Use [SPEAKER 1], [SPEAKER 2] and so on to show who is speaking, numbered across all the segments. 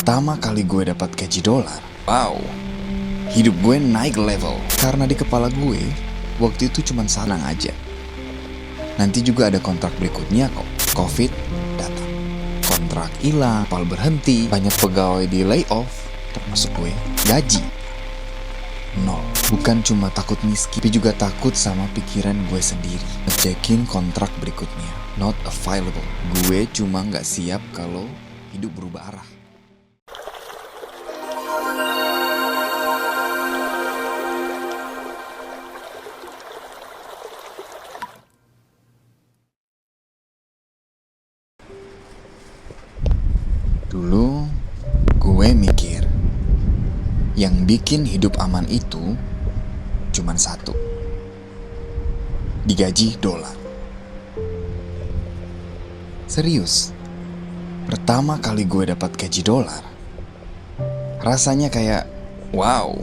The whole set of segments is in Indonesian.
[SPEAKER 1] Pertama kali gue dapat gaji dolar, wow, hidup gue naik level. Karena di kepala gue, waktu itu cuma senang aja. Nanti juga ada kontrak berikutnya kok. Covid datang, kontrak hilang, kapal berhenti, banyak pegawai di layoff, termasuk gue. Gaji nol. Bukan cuma takut miskin, tapi juga takut sama pikiran gue sendiri. Ngecekin kontrak berikutnya, not available. Gue cuma gak siap kalau hidup berubah arah. Dulu gue mikir yang bikin hidup aman itu cuman satu, digaji dolar. Serius, pertama kali gue dapat gaji dolar, rasanya kayak wow,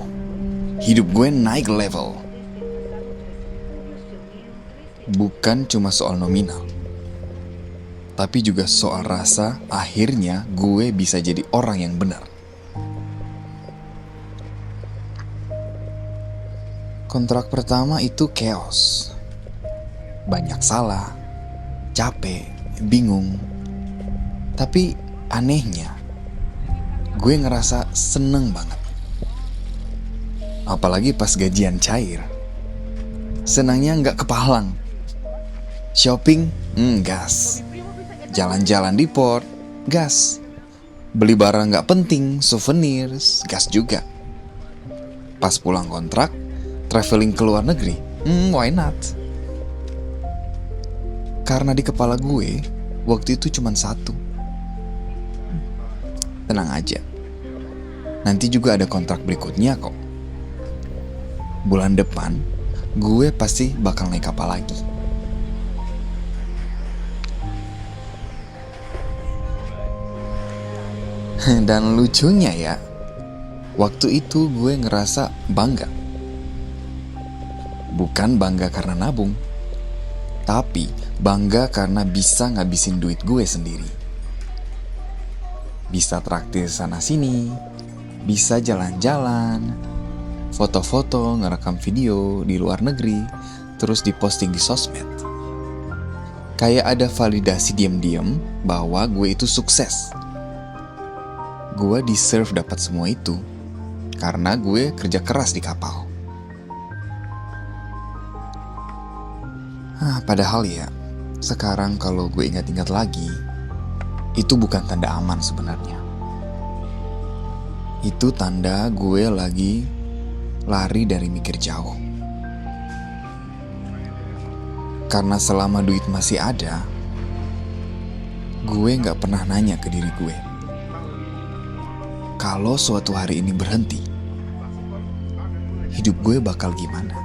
[SPEAKER 1] hidup gue naik level. Bukan cuma soal nominal, tapi juga soal rasa akhirnya gue bisa jadi orang yang benar. Kontrak pertama itu chaos. Banyak salah, capek, bingung. Tapi anehnya, gue ngerasa seneng banget. Apalagi pas gajian cair. Senangnya nggak kepalang. Shopping, gas. Jalan-jalan di port, gas. Beli barang gak penting, souvenirs, gas juga. Pas pulang kontrak, traveling ke luar negeri, why not? Karena di kepala gue, waktu itu cuma satu. Tenang aja, nanti juga ada kontrak berikutnya kok. Bulan depan, gue pasti bakal naik kapal lagi. Dan lucunya ya, waktu itu gue ngerasa bangga. Bukan bangga karena nabung, tapi bangga karena bisa ngabisin duit gue sendiri. Bisa traktir sana sini, bisa jalan-jalan, foto-foto, ngerekam video di luar negeri, terus diposting di sosmed. Kayak ada validasi diam-diam bahwa gue itu sukses. Gue deserve dapat semua itu karena gue kerja keras di kapal. Padahal ya, sekarang kalau gue ingat-ingat lagi, itu bukan tanda aman sebenarnya. Itu tanda gue lagi lari dari mikir jauh. Karena selama duit masih ada, gue gak pernah nanya ke diri gue, kalau suatu hari ini berhenti, hidup gue bakal gimana?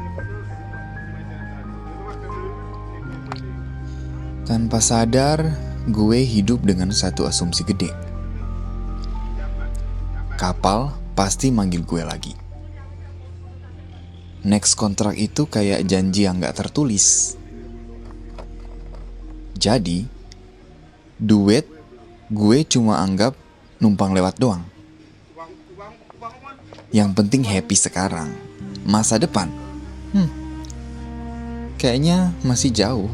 [SPEAKER 1] Tanpa sadar, gue hidup dengan satu asumsi gede. Kapal pasti manggil gue lagi. Next kontrak itu kayak janji yang gak tertulis. Jadi, duit gue cuma anggap numpang lewat doang. Yang penting happy sekarang. Masa depan, kayaknya masih jauh.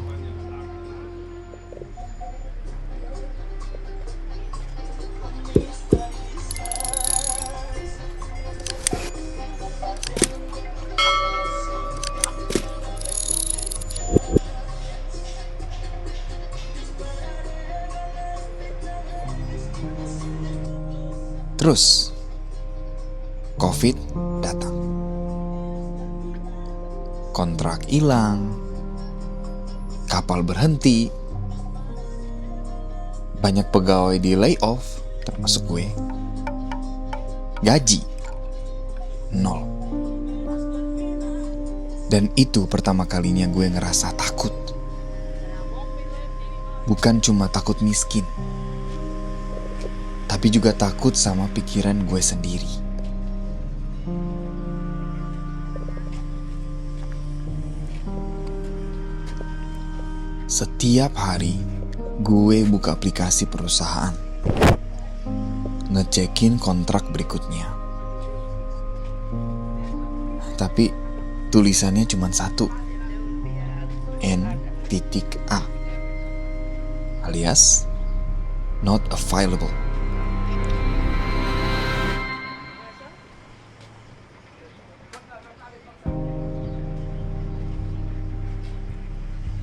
[SPEAKER 1] Terus Covid datang. Kontrak hilang, kapal berhenti, banyak pegawai di layoff, termasuk gue. Gaji nol. Dan itu pertama kalinya gue ngerasa takut. Bukan cuma takut miskin, tapi juga takut sama pikiran gue sendiri. Setiap hari gue buka aplikasi perusahaan, ngecekin kontrak berikutnya. Tapi tulisannya cuma satu, N.A, alias not available.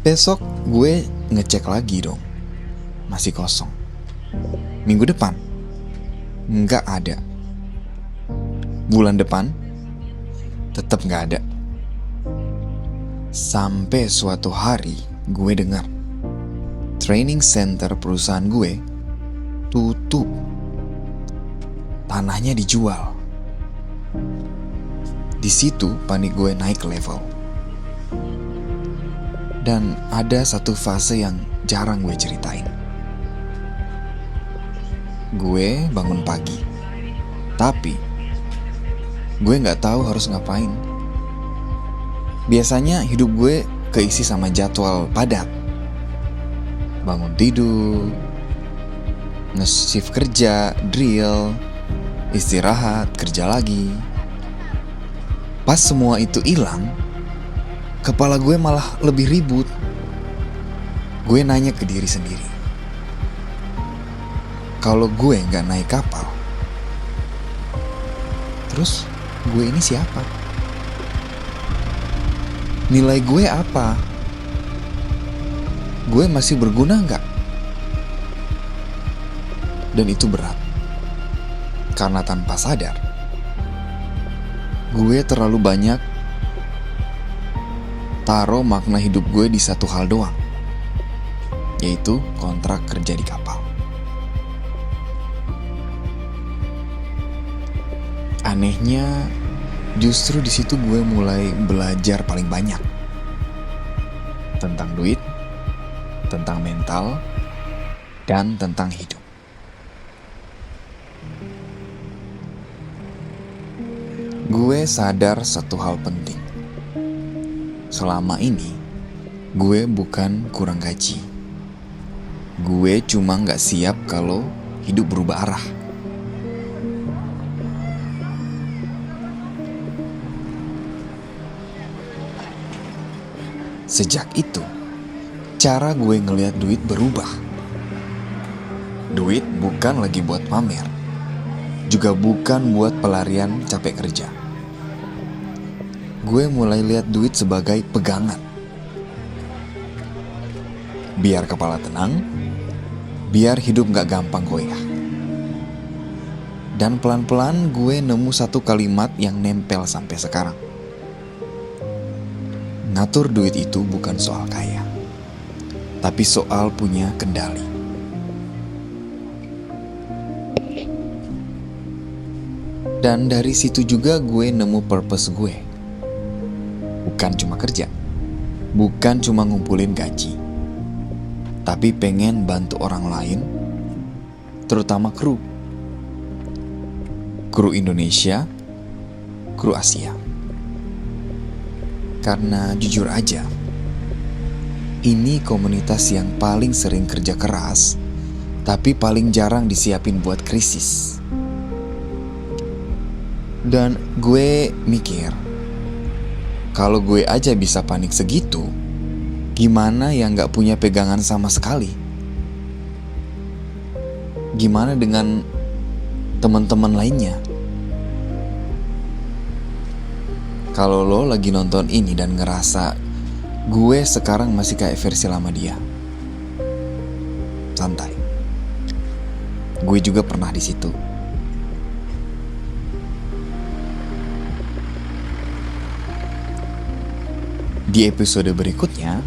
[SPEAKER 1] Besok gue ngecek lagi dong, masih kosong. Minggu depan nggak ada. Bulan depan tetap nggak ada. Sampai suatu hari gue dengar training center perusahaan gue tutup, tanahnya dijual. Di situ panik gue naik level. Dan ada satu fase yang jarang gue ceritain. Gue bangun pagi, tapi gue gak tahu harus ngapain. Biasanya hidup gue keisi sama jadwal padat. Bangun tidur, nge-shift kerja, drill, istirahat, kerja lagi. Pas semua itu hilang, kepala gue malah lebih ribut. Gue nanya ke diri sendiri, kalau gue gak naik kapal, terus gue ini siapa? Nilai gue apa? Gue masih berguna gak? Dan itu berat, karena tanpa sadar gue terlalu banyak taruh makna hidup gue di satu hal doang, yaitu kontrak kerja di kapal. Anehnya, justru di situ gue mulai belajar paling banyak tentang duit, tentang mental, dan tentang hidup. Gue sadar satu hal penting. Selama ini, gue bukan kurang gaji. Gue cuma gak siap kalau hidup berubah arah. Sejak itu, cara gue ngelihat duit berubah. Duit bukan lagi buat pamer, juga bukan buat pelarian capek kerja. Gue mulai lihat duit sebagai pegangan. Biar kepala tenang, biar hidup gak gampang goyah. Dan pelan-pelan gue nemu satu kalimat yang nempel sampai sekarang. Ngatur duit itu bukan soal kaya, tapi soal punya kendali. Dan dari situ juga gue nemu purpose gue. Bukan cuma kerja, bukan cuma ngumpulin gaji, tapi pengen bantu orang lain, terutama kru Indonesia, kru Asia. Karena jujur aja, ini komunitas yang paling sering kerja keras, tapi paling jarang disiapin buat krisis. Dan gue mikir, kalau gue aja bisa panik segitu, gimana yang gak punya pegangan sama sekali? Gimana dengan teman-teman lainnya? Kalau lo lagi nonton ini dan ngerasa gue sekarang masih kayak versi lama dia, santai. Gue juga pernah di situ. Di episode berikutnya,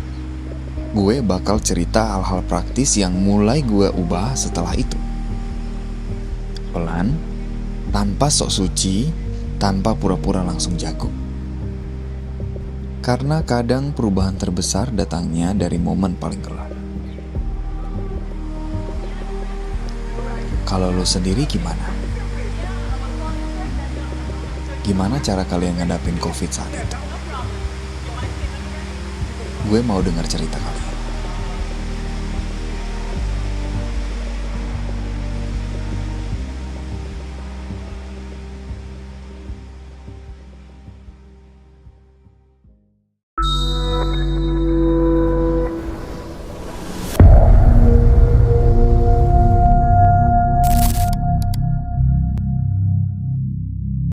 [SPEAKER 1] gue bakal cerita hal-hal praktis yang mulai gue ubah setelah itu. Pelan, tanpa sok suci, tanpa pura-pura langsung jago. Karena kadang perubahan terbesar datangnya dari momen paling gelap. Kalau lo sendiri gimana? Gimana cara kalian ngadapin COVID saat itu? Gue mau dengar cerita kalian.